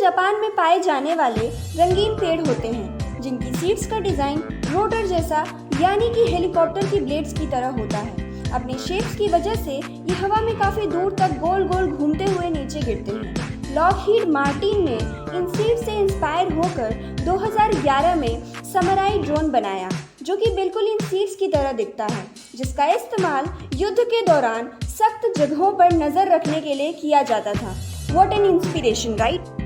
Japan में पाए जाने वाले रंगीन पेड़ होते हैं जिनकी सीड्स का डिज़ाइन रोटर जैसा यानी कि हेलीकॉप्टर की ब्लेड्स की तरह होता है। अपने शेप्स की वजह से ये हवा में काफ़ी दूर तक गोल गोल घूमते हुए नीचे गिरते हैं। लॉकहीड मार्टिन ने इन सीड्स से इंस्पायर होकर 2011 में समराई ड्रोन बनाया जो कि बिल्कुल इन सीड्स की तरह दिखता है, जिसका इस्तेमाल युद्ध के दौरान सख्त जगहों पर नज़र रखने के लिए किया जाता था। What an inspiration, right?